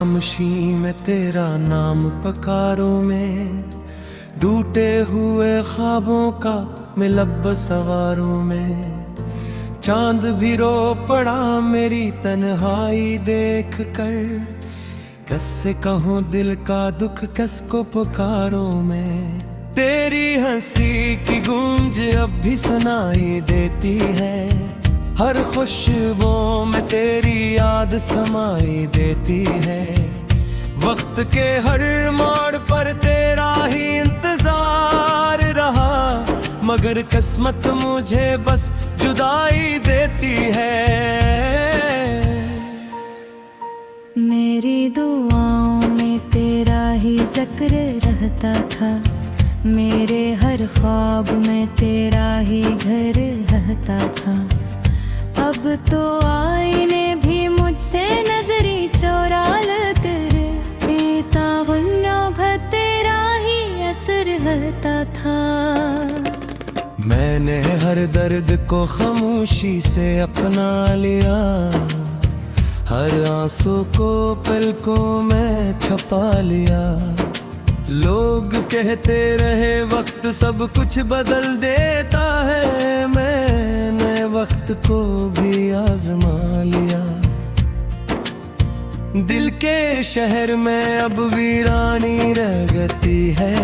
खामोशी में तेरा नाम पकारों में, टूटे हुए ख्वाबों का मिलब सवारों में। चांद भी रो पड़ा मेरी तन्हाई देख कर, कैसे कहूँ दिल का दुख किसको पुकारों में। तेरी हंसी की गूंज अब भी सुनाई देती है, हर खुशबू में तेरी याद समाई देती है। वक्त के हर मोड़ पर तेरा ही इंतजार रहा, मगर किस्मत मुझे बस जुदाई देती है। मेरी दुआओं में तेरा ही जिक्र रहता था, मेरे हर ख्वाब में तेरा ही घर रहता था। अब तो आईने भी मुझसे नजरी चोरा कर, बेतावन्ना भर तेरा ही असर रहता था। मैंने हर दर्द को खामोशी से अपना लिया, हर आंसू को पलकों में छुपा लिया। लोग कहते रहे वक्त सब कुछ बदल देता है, मैंने वक्त को भी आजमा लिया। दिल के शहर में अब वीरानी रह गती है,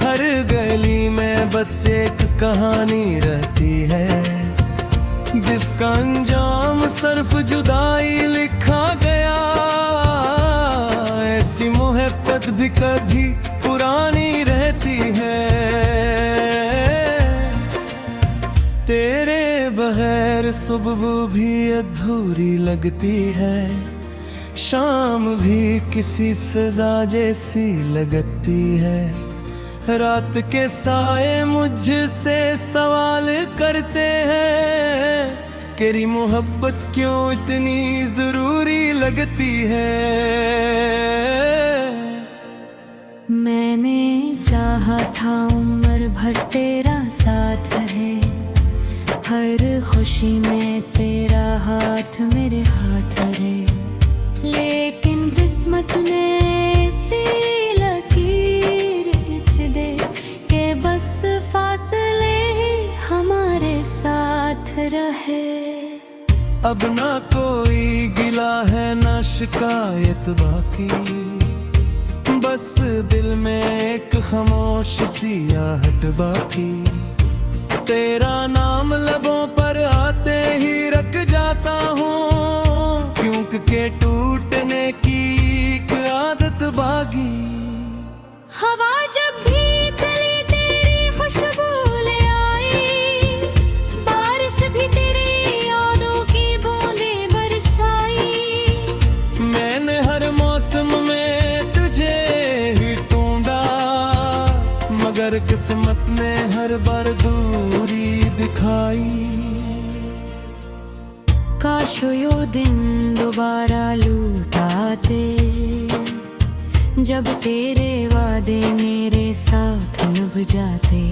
हर गली में बस एक कहानी रहती है, जिसका अंजाम सिर्फ जुदाई लिखा गया। ऐसी मोहब्बत भी कभी पुरानी रहती है, तेरे बगैर सुबह भी अधूरी लगती है, शाम भी किसी सजा जैसी लगती है। रात के साए मुझसे सवाल करते हैं, तेरी मोहब्बत क्यों इतनी जरूरी लगती है। मैंने चाहा था उम्र भर तेरा साथ रहे, हर खुशी में तेरा हाथ मेरे हाथ रहे। लेकिन किस्मत ने ऐसी लकीर खींच दे के बस फासले ही हमारे साथ रहे। अब ना कोई गिला है ना शिकायत बाकी, बस दिल में एक खामोश सी आहट बाकी। तेरा नाम लबों पर आते ही रख जाता हूँ, क्योंकि के टूटने की एक आदत बागी। हवा जब भी चली तेरी खुशबू ले आई, बारिश भी तेरी यादों की बूंदें बरसाई। मैंने हर मौसम में तुझे ही ढूंढा, मगर किस्मत ने हर बार दूरी दिखाई। काश यो दिन दोबारा लौट आते, जब तेरे वादे मेरे साथ निभ जाते।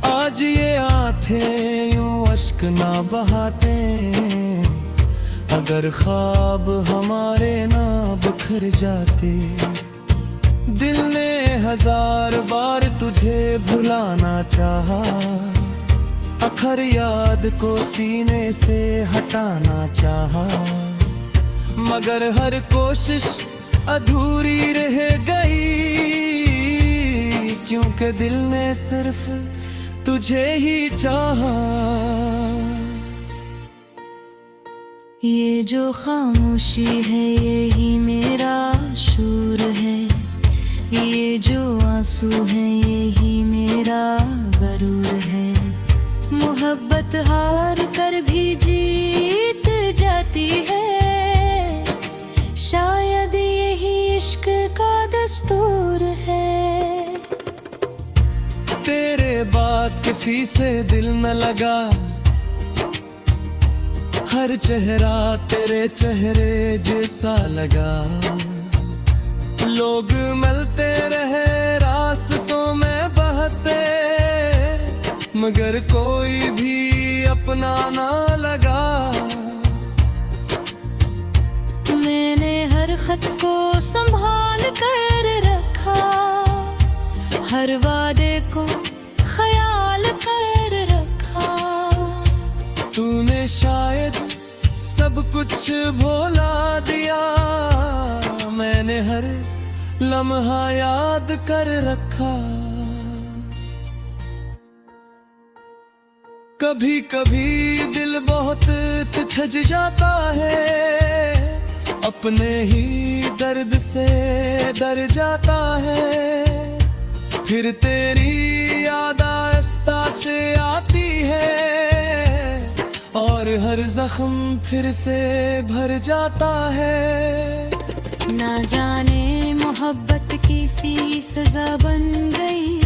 आज ये आंखें यूं अश्क ना बहाते, अगर ख्वाब हमारे ना बिखर जाते। दिल ने हजार बार तुझे भुलाना चाहा, अखर याद को सीने से हटाना चाहा, मगर हर कोशिश अधूरी रह गई, क्योंकि दिल ने सिर्फ तुझे ही चाहा। ये जो खामोशी है यही मेरा शूर है, ये जो आंसू है यही मेरा गरूर है। मोहब्बत हार कर भी जीत जाती है, शायद यही इश्क का दस्तूर है। तेरे बाद किसी से दिल न लगा, हर चेहरा तेरे चेहरे जैसा लगा। लोग मिलते रहे रास्तों में बहते, मगर कोई भी अपना ना लगा। मैंने हर खत को संभाल कर रखा, हर वादे को ख्याल कर रखा। तूने शायद सब कुछ भुला दिया, मैंने हर लम्हा याद कर रखा। कभी कभी दिल बहुत थक जाता है, अपने ही दर्द से डर जाता है। फिर तेरी याद आहिस्ता से आती है और हर जख्म फिर से भर जाता है। ना जाने मोहब्बत की सी सजा बन गई,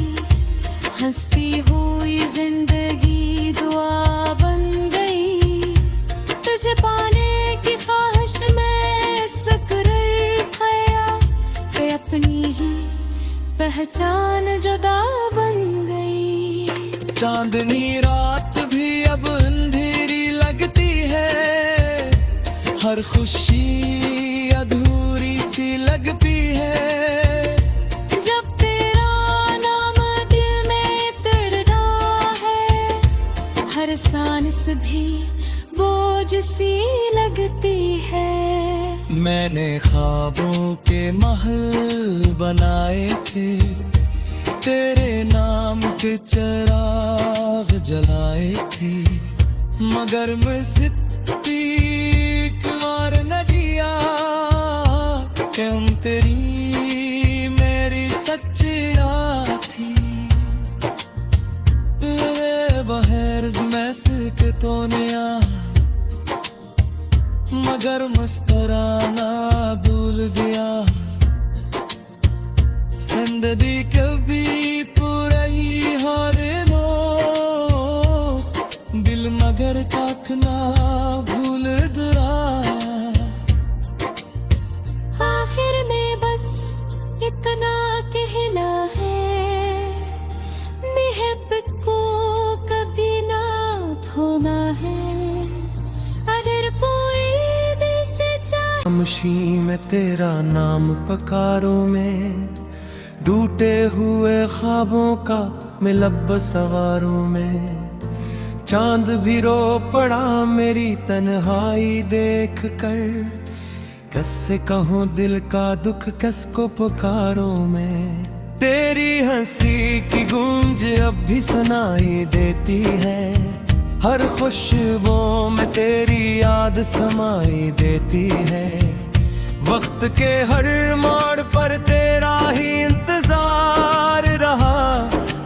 हंसती हुई जिंदगी दुआ बन गई। तुझे पाने की ख्वाहिश में सकरर खाया, कि अपनी ही पहचान जुदा बन गई। चांदनी रात भी अब अंधेरी लगती है, हर खुशी अधूरी सी लगती है। जब तेरा नाम दिल में तड़ना है, हर सांस भी बोझ सी लगती है। मैंने ख्वाबों के महल बनाए थे, तेरे नाम के चिराग जलाए थे, मगर मुझसे और न दिया कि हम तेरी मेरी सच्चिया थी। तेरे बहर में के तो नया, मगर मुस्कुराना भूल गया। जिंदगी कभी पूरी हार नो, दिल मगर ताकना भूल दरा। आखिर में बस इतना कहना है, मोहब्बत को कभी ना थोना है। अगर कोई दिल से चाहे, खामोशी में तेरा नाम पकारों में, टूटे हुए ख्वाबों का मिलब सवारों में। चांद भी रो पड़ा मेरी तन्हाई देख कर, कैसे कहूँ दिल का दुख किसको पुकारूं मैं। तेरी हंसी की गूंज अब भी सुनाई देती है, हर खुशबू में तेरी याद समाई देती है। वक्त के हर मोड़ पर तेरा ही इंतजार रहा,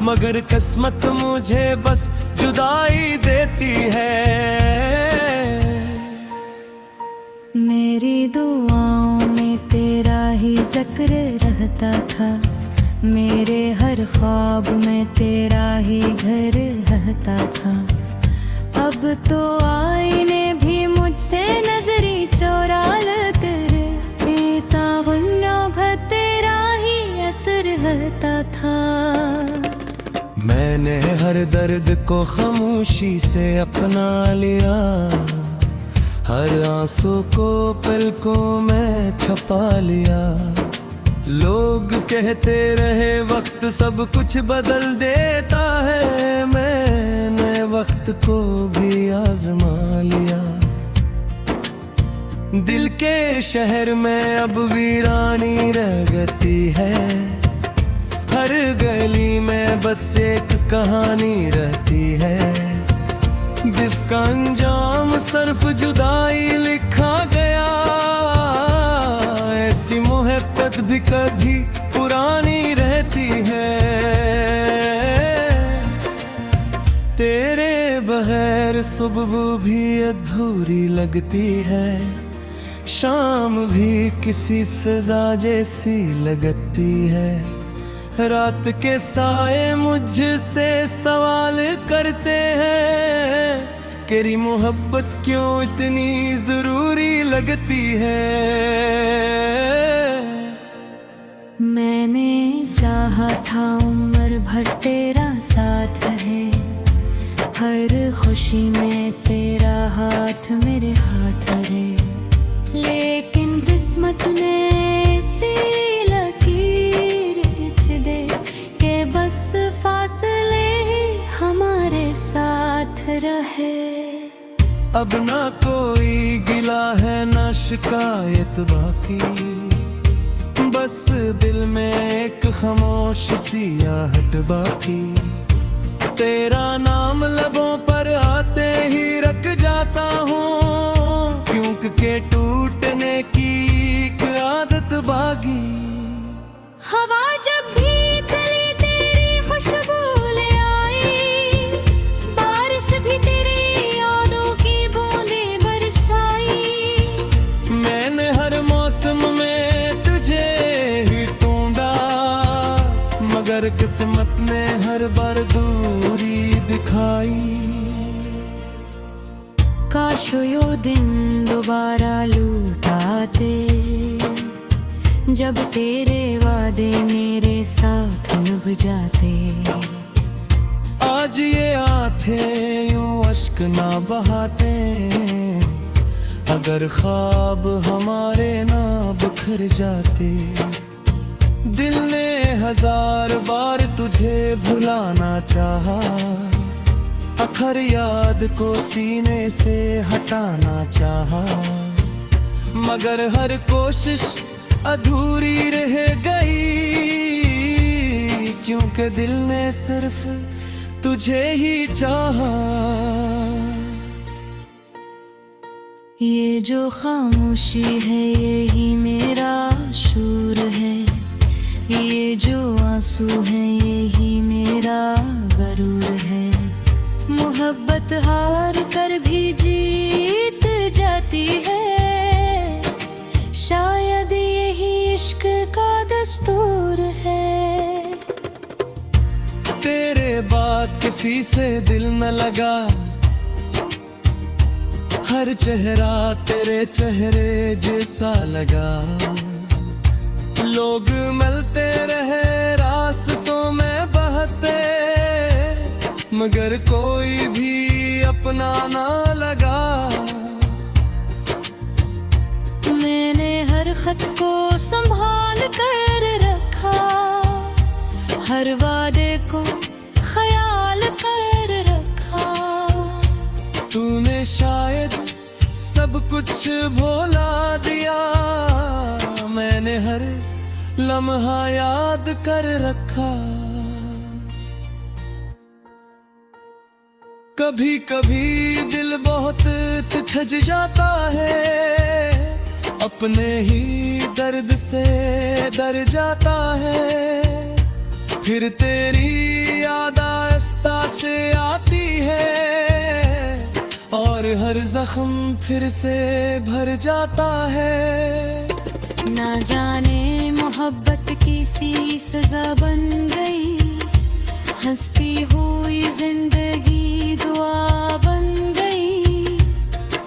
मगर किस्मत मुझे बस जुदाई देती है। मेरी दुआओं में तेरा ही जिक्र रहता था, मेरे हर ख्वाब में तेरा ही घर रहता था। अब तो आईने भी मुझसे नजरी चोरा कर, बेतावन्ना भर तेरा ही असर रहता था। मैंने हर दर्द को खामोशी से अपना लिया, हर आंसू को पलकों में छुपा लिया। लोग कहते रहे वक्त सब कुछ बदल देता है, मैंने वक्त को भी आजमा लिया। दिल के शहर में अब वीरानी रहती है, हर गली में बस एक कहानी रहती है, जिसका अंजाम सिर्फ जुदाई लिखा गया। ऐसी मोहब्बत भी कभी पुरानी रहती है, तेरे बगैर सुबह भी अधूरी लगती है, शाम भी किसी सजा जैसी लगती है। रात के साए मुझसे सवाल करते हैं, तेरी मोहब्बत क्यों इतनी जरूरी लगती है। मैंने चाहा था उम्र भर तेरा साथ रहे, हर खुशी में तेरा हाथ मेरे हाथ रहे, लेकिन किस्मत सपने सी लकीर खींच दे के बस फासले ही हमारे साथ रहे। अब ना कोई गिला है ना शिकायत बाकी, बस दिल में एक खामोश सी आहट बाकी। तेरा नाम लबों पर आते ही रख जाता हूँ, क्योंकि टूटने की एक आदत बागी। हवा जब भी चली तेरी खुशबू ले आई, बारिश भी तेरी यादों की बूंदें बरसाई। मैंने हर मौसम में तुझे ही ढूंढा, मगर किस्मत ने हर बार दूरी दिखाई। काश यो दिन दोबारा लौट आते, जब तेरे वादे मेरे साथ निभ जाते। आज ये आंखें यूं अश्क ना बहाते, अगर ख्वाब हमारे ना बिखर जाते। दिल ने हजार बार तुझे भुलाना चाहा, अखर याद को सीने से हटाना चाहा, मगर हर कोशिश अधूरी रह गई, क्योंकि दिल ने सिर्फ तुझे ही चाहा। ये जो खामोशी है यही मेरा शूर है, ये जो आंसू है यही मेरा गरूर है। मोहब्बत हार कर भी जीत जाती है, शायद यही इश्क का दस्तूर है। तेरे बाद किसी से दिल न लगा, हर चेहरा तेरे चेहरे जैसा लगा। लोग मिलते रहे रास्तों में बहते, मगर कोई भी अपना ना लगा। मैंने हर खत को संभाल कर रखा, हर वादे को ख्याल कर रखा। तूने शायद सब कुछ भुला दिया, मैंने हर लम्हा याद कर रखा। कभी कभी दिल बहुत थक जाता है, अपने ही दर्द से डर जाता है। फिर तेरी याद आहिस्ता से आती है, और हर जख्म फिर से भर जाता है। ना जाने मोहब्बत की सी सजा बन गई, हंसती हुई जिंदगी दुआ बन गई।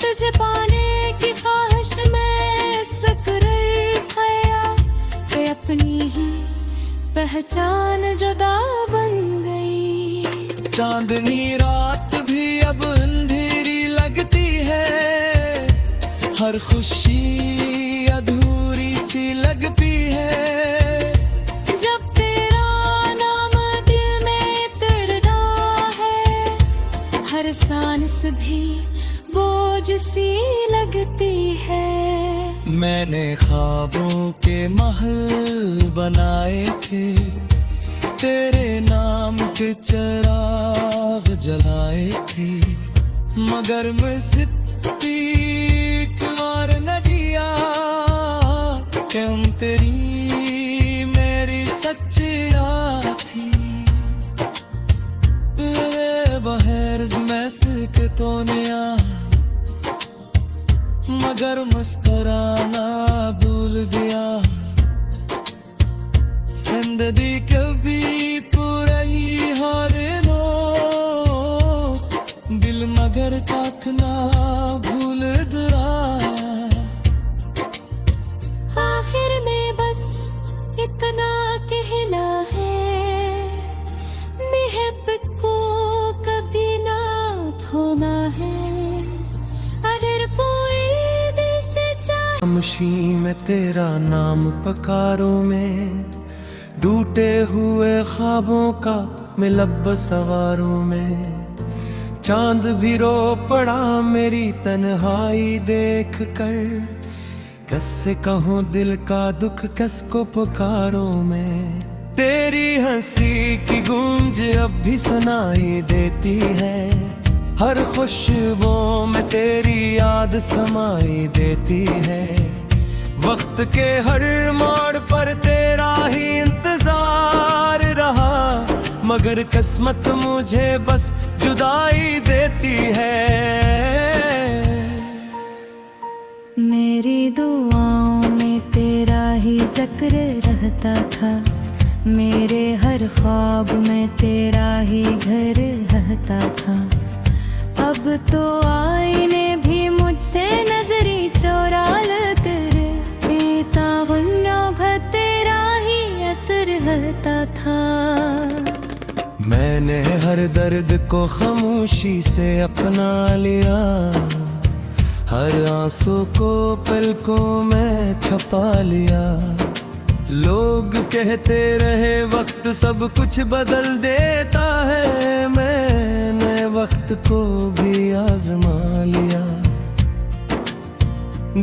तुझे पाने की ख्वाहिश में सकरर खाया, कि अपनी ही पहचान जुदा बन गई। चांदनी रात भी अब अंधेरी लगती है, हर खुशी अधूरी सी लगती है। जब तेरा नाम दिल में तड़ना है, हर सांस भी बोझ सी लगती है। मैंने ख्वाबों के महल बनाए थे, तेरे नाम के चिराग जलाए थे, मगर मुझसे और न दिया कि हम तेरी मेरी सच्चिया थी। तेरे बहर में के तोनिया, मगर मुस्कुराना भूल गया। जिंदगी कभी पूरी हार नो, दिल मगर ताकना भूल दरा। आखिर में बस इतना कहना है, मोहब्बत को कभी ना थोमा है। अगर कोई दिल से चाहे खामोशी में तेरा नाम पकारूं मैं, टूटे हुए ख्वाबों का मैं लब सवारूं मैं। चांद भी रो पड़ा मेरी तन्हाई देख कर, कैसे कहूँ दिल का दुख किसको पुकारूं मैं। तेरी हंसी की गूंज अब भी सुनाई देती है, हर खुशबू में तेरी याद समाई देती है। वक्त के हर मोड़ पर तेरा ही इंतजार रहा, मगर किस्मत मुझे बस जुदाई देती है। मेरी दुआओं में तेरा ही जिक्र रहता था, मेरे हर ख्वाब में तेरा ही घर रहता था। अब तो आईने भी मुझसे नजरी चोरा कर, बेतावन्ना भर तेरा ही असर रहता था। मैंने हर दर्द को खामोशी से अपना लिया, हर आंसू को पलकों में छुपा लिया। लोग कहते रहे वक्त सब कुछ बदल देता है, मैंने वक्त को भी आजमा लिया।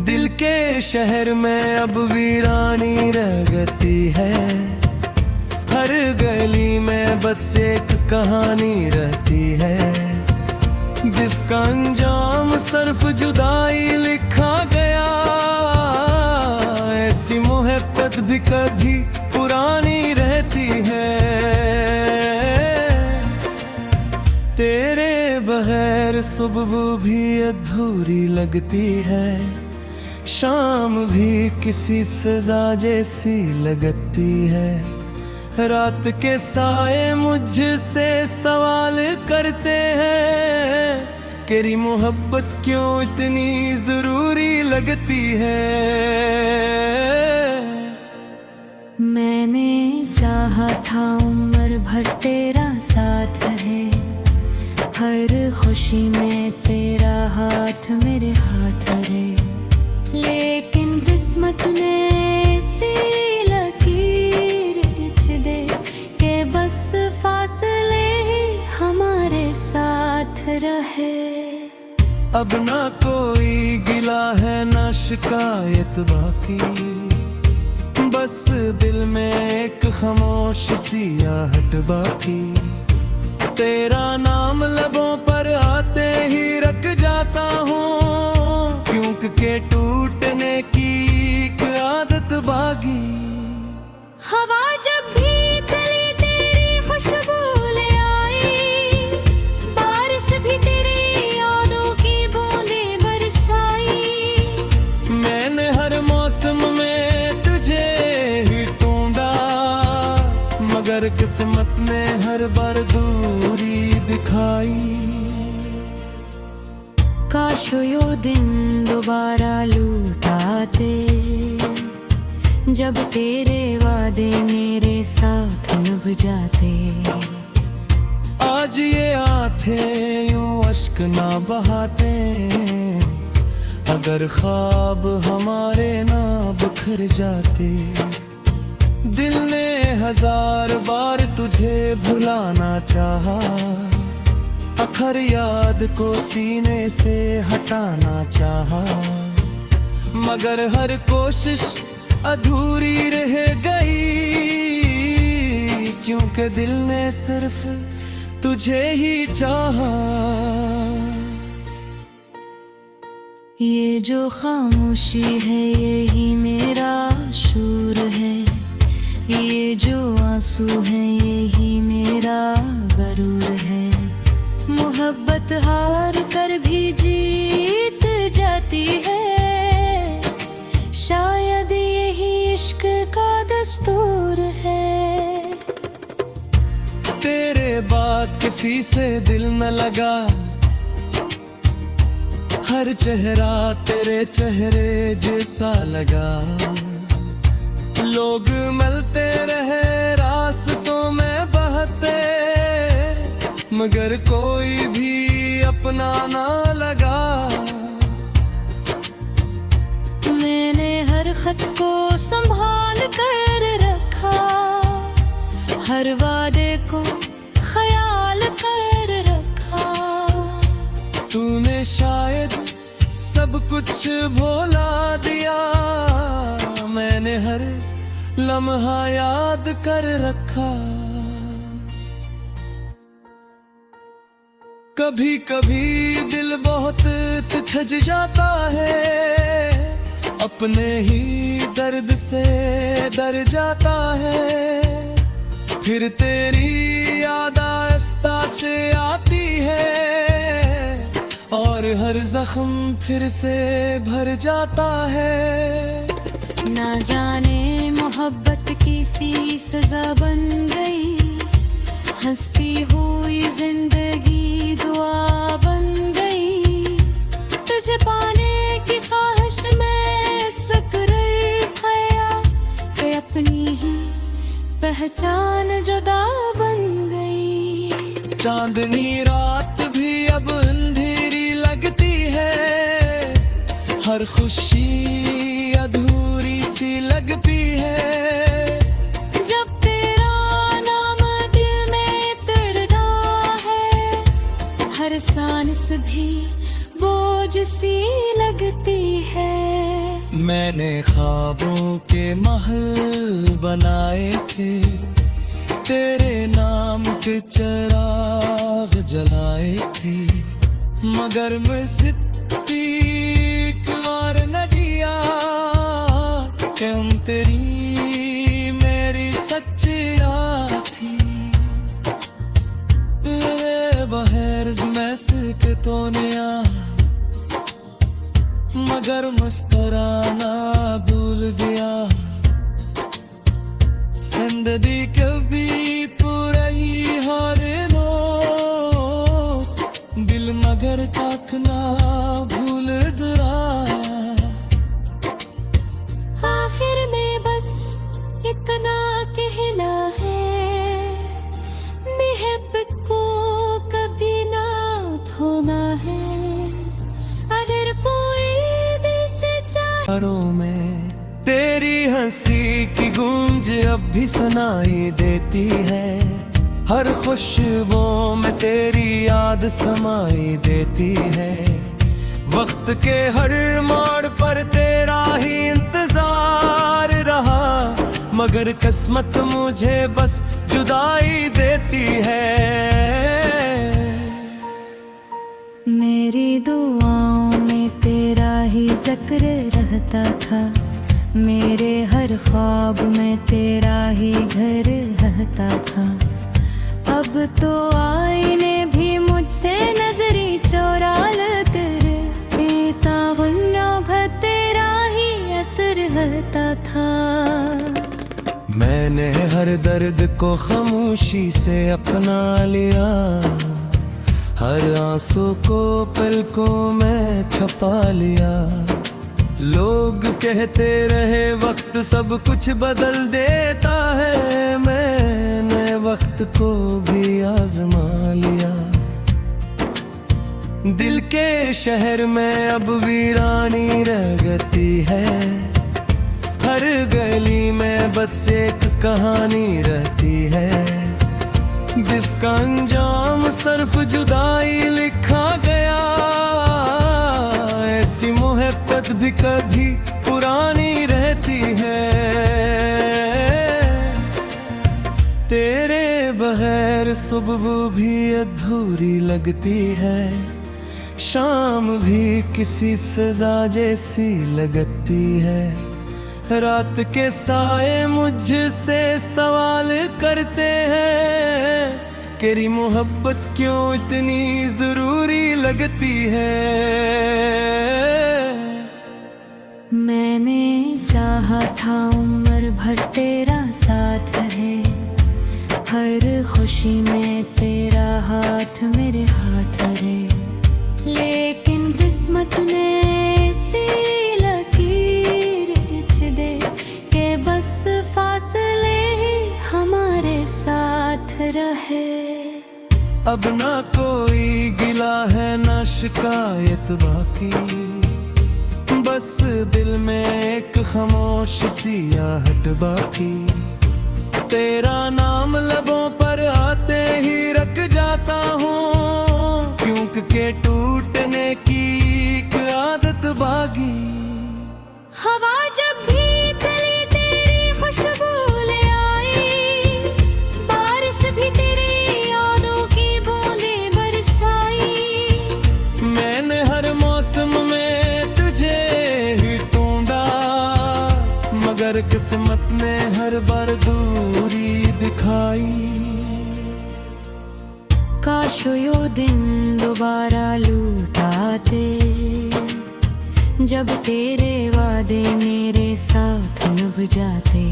दिल के शहर में अब वीरानी रह गती है, हर गली में बस एक कहानी रहती है, जिसका अंजाम सिर्फ जुदाई लिखा गया। ऐसी मोहब्बत भी कभी पुरानी रहती है, तेरे बगैर सुबह भी अधूरी लगती है, शाम भी किसी सजा जैसी लगती है। रात के साए मुझसे सवाल करते हैं, तेरी मोहब्बत क्यों इतनी जरूरी लगती है। मैंने चाहा था उम्र भर तेरा साथ रहे, हर खुशी में तेरा हाथ मेरे हाथ रहे, लेकिन किस्मत ने ऐसी लकीर खींच दे के बस फासले ही हमारे साथ रहे। अब ना कोई गिला है ना शिकायत बाकी, बस दिल में एक खामोश सी आहट बाकी। तेरा नाम लबों पर आते ही रख जाता हूँ, क्योंकि टूटने की एक आदत बागी। हवा जब भी चली तेरी खुशबू ले आई, बारिश भी तेरी यादों की बूंदें बरसाई। मैंने हर मौसम में तुझे ही ढूंढा, मगर किस्मत ने हर बार दूरी दिखाई। काश यो दिन दोबारा लौट आते, जब तेरे वादे मेरे साथ निभ जाते। आज ये आंखें यूं अश्क ना बहाते, अगर ख्वाब हमारे ना बिखर जाते। दिल ने हजार बार तुझे भुलाना चाहा, अखर याद को सीने से हटाना चाहा, मगर हर कोशिश अधूरी रह गई, क्योंकि दिल ने सिर्फ तुझे ही चाहा। ये जो खामोशी है यही मेरा शूर है, ये जो आंसू है यही मेरा गरूर है। मोहब्बत हार कर भी जीत जाती है, शायद यही इश्क का दस्तूर है। तेरे बाद किसी से दिल न लगा, हर चेहरा तेरे चेहरे जैसा लगा। लोग मिलते रहे रास्तों में बहते, मगर कोई भी अपना ना लगा। मैंने खत को संभाल कर रखा, हर वादे को ख्याल कर रखा। तूने शायद सब कुछ भुला दिया, मैंने हर लम्हा याद कर रखा। कभी कभी दिल बहुत थक जाता है, अपने ही दर्द से डर जाता है। फिर तेरी याद आहिस्ता से आती है और हर जख्म फिर से भर जाता है। ना जाने मोहब्बत की सी सजा बन गई, हंसती हुई जिंदगी दुआ बन गई। तुझे पाने की ख्वाहिश में सकरर खाया, कि अपनी ही पहचान जुदा बन गई। चांदनी रात भी अब अंधेरी लगती है, हर खुशी अधूरी सी लगती है। जब तेरा नाम दिल में तड़ना है, हर सांस भी बोझ सी लगती है। मैंने ख्वाबों के महल बनाए थे, तेरे नाम के चिराग जलाए थे, मगर मैं सिद्दीक और न दिया कि हम तेरी मेरी सच्चिया थी। तेरे बहर में के तोनिया, मगर मुस्कुराना भूल गया। जिंदगी कभी पूरी हर रोज, दिल मगर ताकना भूल दरा। आखिर में बस इतना कहना है, मोहब्बत को कभी ना थोना है। अगर कोई दिल से चाहे में तेरी हंसी की गूंज अब भी सुनाई देती है, हर खुशबू में तेरी याद समाई देती है। वक्त के हर मोड़ पर तेरा ही इंतजार रहा, मगर किस्मत मुझे बस जुदाई देती है। मेरी दुआओं में तेरा ही जिक्र रहता था, मेरे हर ख्वाब में तेरा ही घर रहता था। अब तो आईने भी मुझसे नजरी चोरा कर, बेतावन्ना भर तेरा ही असर रहता था। मैंने हर दर्द को खामोशी से अपना लिया, हर आंसू को पलकों में छुपा लिया। लोग कहते रहे वक्त सब कुछ बदल देता है, मैंने वक्त को भी आजमा लिया। दिल के शहर में अब वीरानी रहती है, हर गली में बस एक कहानी रहती है, जिसका अंजाम सिर्फ जुदाई लिखा गया। ऐसी मोहब्बत भी कभी पुरानी रहती है, तेरे बगैर सुबह भी अधूरी लगती है, शाम भी किसी सजा जैसी लगती है। रात के साए मुझसे सवाल करते हैं, तेरी मोहब्बत क्यों इतनी जरूरी लगती है। मैंने चाहा था उम्र भर तेरा साथ रहे, हर खुशी में तेरा हाथ मेरे हाथ रहे, लेकिन किस्मत ने ऐसी लकीर खींच दे के बस फासले ही हमारे साथ रहे। अब ना कोई गिला है ना शिकायत बाकी, बस बस दिल में एक खामोश सी आहट बाकी। तेरा नाम लबों पर आते ही रख जाता हूँ, क्योंकि टूटने की एक आदत बागी। हवा जब भी चली तेरी खुशबू ले आई, बारिश भी तेरी यादों की बूंदें बरसाई। मैंने हर मौसम में तुझे ही ढूंढा, मगर किस्मत ने हर बार दूरी दिखाई। काश यो दिन दोबारा लौट आते, जब तेरे वादे मेरे साथ निभ जाते।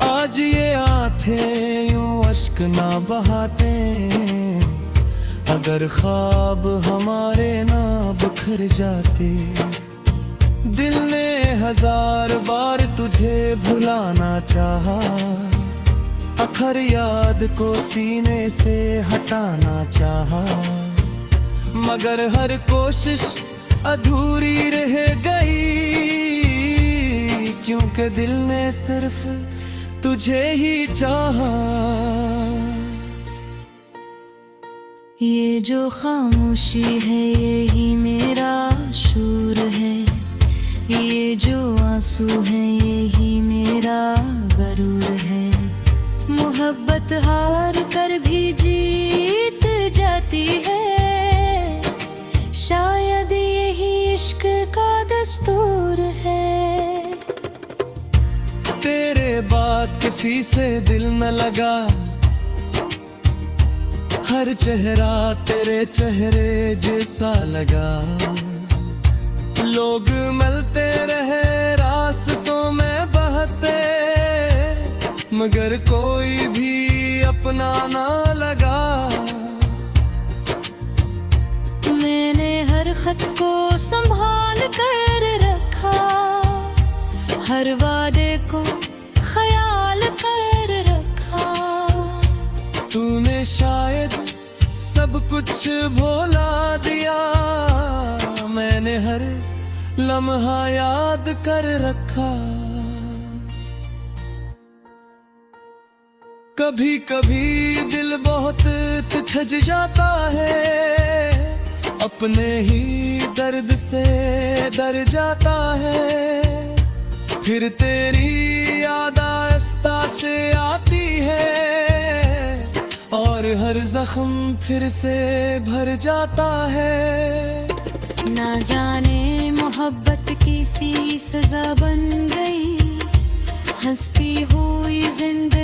आज ये आंखें यूं अश्क ना बहाते, अगर ख्वाब हमारे ना बिखर जाते। दिल ने हजार बार तुझे भुलाना चाहा, आखिर याद को सीने से हटाना चाहा, मगर हर कोशिश अधूरी रह गई, क्योंकि दिल ने सिर्फ तुझे ही चाहा। ये जो खामोशी है यही मेरा शूर है, ये जो आंसू है यही मेरा गरूर है। मोहब्बत हार कर भी जीत जाती है, शायद यही इश्क का दस्तूर है। तेरे बाद किसी से दिल न लगा, हर चेहरा तेरे चेहरे जैसा लगा। लोग मिलते रहे रास्तों में बहते, मगर कोई भी अपना ना लगा। मैंने हर खत को संभाल कर रखा, हर वादे को ख्याल कर रखा। तूने शायद सब कुछ भुला दिया, मैंने हर लम्हा याद कर रखा। कभी कभी दिल बहुत थिज जाता है, अपने ही दर्द से डर जाता है। फिर तेरी याद आहिस्ता से आती है, और हर जख्म फिर से भर जाता है। ना जाने मोहब्बत की सी सजा बन गई, हंसती हुई जिंदगी